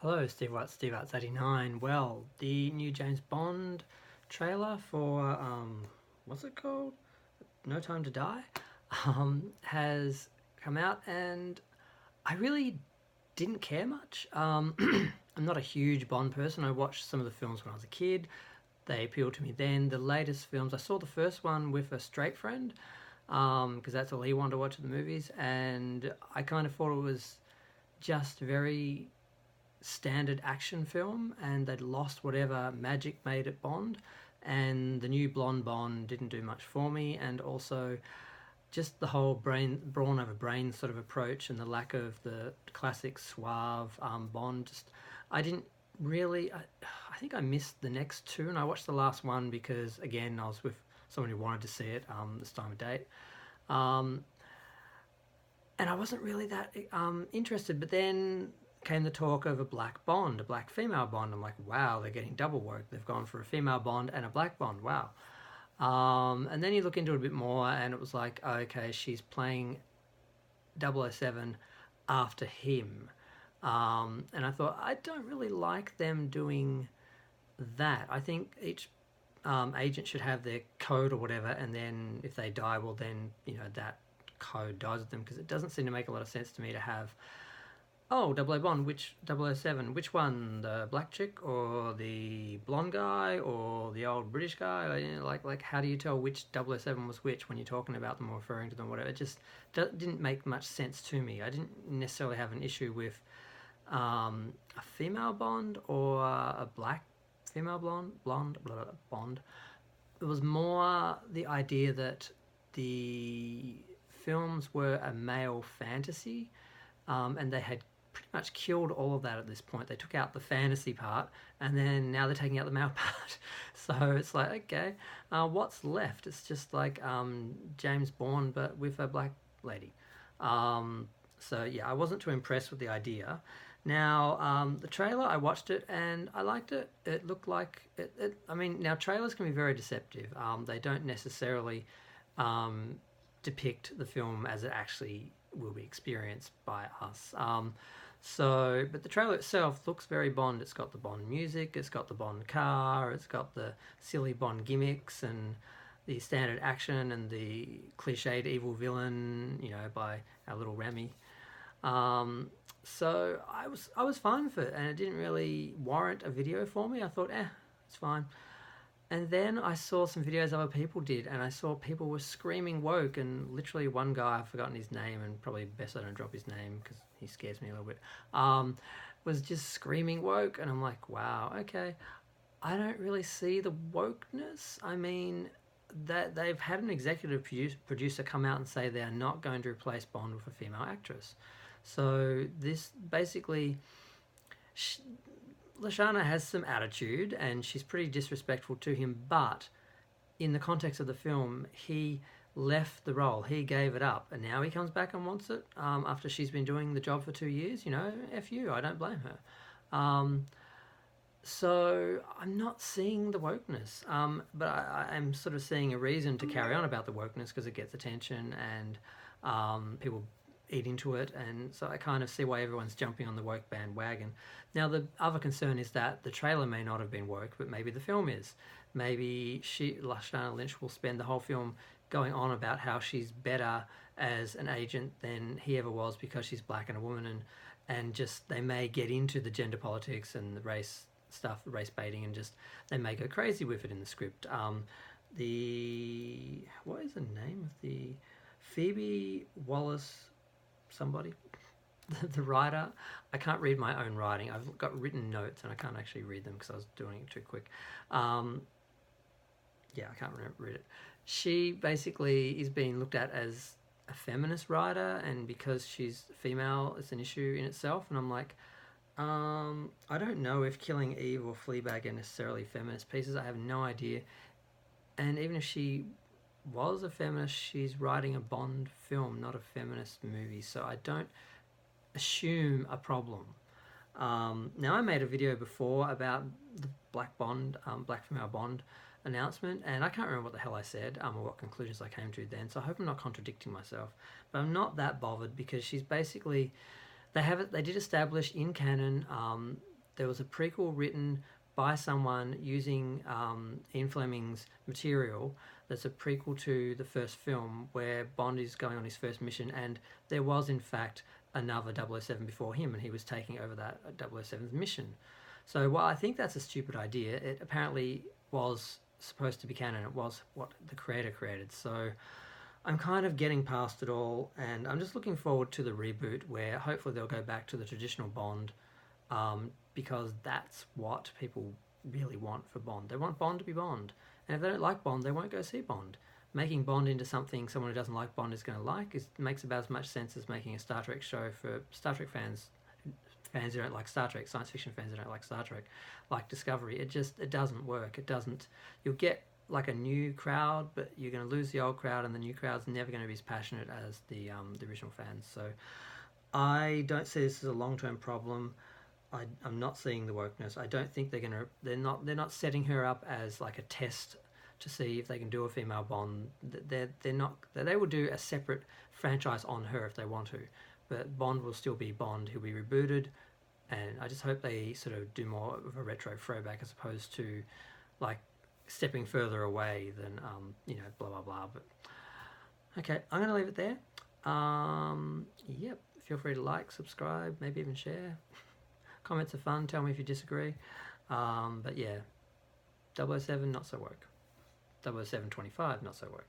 Hello, Steve Arts 89. Well, the new James Bond trailer for, what's it called? No Time to Die, has come out, and I really didn't care much. I'm not a huge Bond person. I watched some of the films when I was a kid. They appealed to me then. The latest films, I saw the first one with a straight friend, because that's all he wanted to watch at the movies, and I kind of thought it was just very standard action film, and they'd lost whatever magic made it Bond. And the new blonde Bond didn't do much for me, and also just the whole brawn over brain sort of approach, and the lack of the classic suave Bond. Just I didn't really. I think I missed the next two, and I watched the last one because again I was with someone who wanted to see it this time of date. Um, and I wasn't really that interested. But then came the talk of a black Bond, a black female Bond. I'm like, wow, they're getting double work. They've gone for a female Bond and a black Bond. Wow. And then you look into it a bit more, and it was like, okay, she's playing 007 after him. And I thought, I don't really like them doing that. I think each agent should have their code or whatever, and then if they die, well, then, that code dies with them, because it doesn't seem to make a lot of sense to me to have, oh, double O Bond, which 007, which one, the black chick or the blonde guy or the old British guy? Like how do you tell which 007 was which when you're talking about them or referring to them, whatever? It just didn't make much sense to me. I didn't necessarily have an issue with a female Bond or a black female Bond. It was more the idea that the films were a male fantasy, and they had pretty much killed all of that at this point. They took out the fantasy part, and then now they're taking out the male part. So it's like, okay, what's left? It's just like James Bond, but with a black lady. So yeah, I wasn't too impressed with the idea. Now, the trailer, I watched it and I liked it. It looked like I mean, now trailers can be very deceptive. They don't necessarily depict the film as it actually will be experienced by us. But the trailer itself looks very Bond. It's got the Bond music, it's got the Bond car, it's got the silly Bond gimmicks and the standard action and the cliched evil villain, by our little Remy. So I was fine with it, and it didn't really warrant a video for me. I thought, it's fine. And then I saw some videos other people did, and I saw people were screaming woke, and literally one guy, I've forgotten his name, and probably best I don't drop his name because he scares me a little bit, was just screaming woke, and I'm like, wow, okay. I don't really see the wokeness. I mean, that they've had an executive producer come out and say they are not going to replace Bond with a female actress. So this basically, Lashana has some attitude and she's pretty disrespectful to him, but in the context of the film, he left the role, he gave it up, and now he comes back and wants it after she's been doing the job for 2 years. F you, I don't blame her. So I'm not seeing the wokeness, but I'm sort of seeing a reason to carry on about the wokeness because it gets attention and people eat into it, and so I kind of see why everyone's jumping on the woke bandwagon. Now, the other concern is that the trailer may not have been woke, but maybe the film is. Maybe Lashana Lynch, will spend the whole film going on about how she's better as an agent than he ever was because she's black and a woman, and just they may get into the gender politics and the race stuff, race baiting, and just they may go crazy with it in the script. What is the name of the Phoebe Wallace somebody, the writer? I can't read my own writing. I've got written notes and I can't actually read them because I was doing it too quick. I can't read it. She basically is being looked at as a feminist writer, and because she's female, it's an issue in itself. And I'm like, I don't know if Killing Eve or Fleabag are necessarily feminist pieces. I have no idea. And even if she was a feminist, she's writing a Bond film, not a feminist movie. So I don't assume a problem. Now, I made a video before about the black female Bond announcement, and I can't remember what the hell I said or what conclusions I came to then. So I hope I'm not contradicting myself. But I'm not that bothered because she's basically, they did establish in canon there was a prequel written by someone using Ian Fleming's material that's a prequel to the first film where Bond is going on his first mission, and there was in fact another 007 before him, and he was taking over that 007's mission. So while I think that's a stupid idea, it apparently was supposed to be canon. It was what the creator created. So I'm kind of getting past it all, and I'm just looking forward to the reboot where hopefully they'll go back to the traditional Bond, because that's what people really want for Bond. They want Bond to be Bond. And if they don't like Bond, they won't go see Bond. Making Bond into something someone who doesn't like Bond is going to like makes about as much sense as making a Star Trek show for Star Trek fans who don't like Star Trek, science fiction fans who don't like Star Trek, like Discovery. It doesn't work. It doesn't. You'll get like a new crowd, but you're going to lose the old crowd, and the new crowd's never going to be as passionate as the original fans. So I don't see this as a long-term problem. I'm not seeing the wokeness. I don't think they're not setting her up as like a test to see if they can do a female Bond. They're not. They will do a separate franchise on her if they want to, but Bond will still be Bond. He'll be rebooted, and I just hope they sort of do more of a retro throwback as opposed to like stepping further away than blah blah blah. But okay, I'm gonna leave it there. Yep. Feel free to like, subscribe, maybe even share. Comments are fun. Tell me if you disagree. But yeah, 007 not so woke. 00725 not so woke.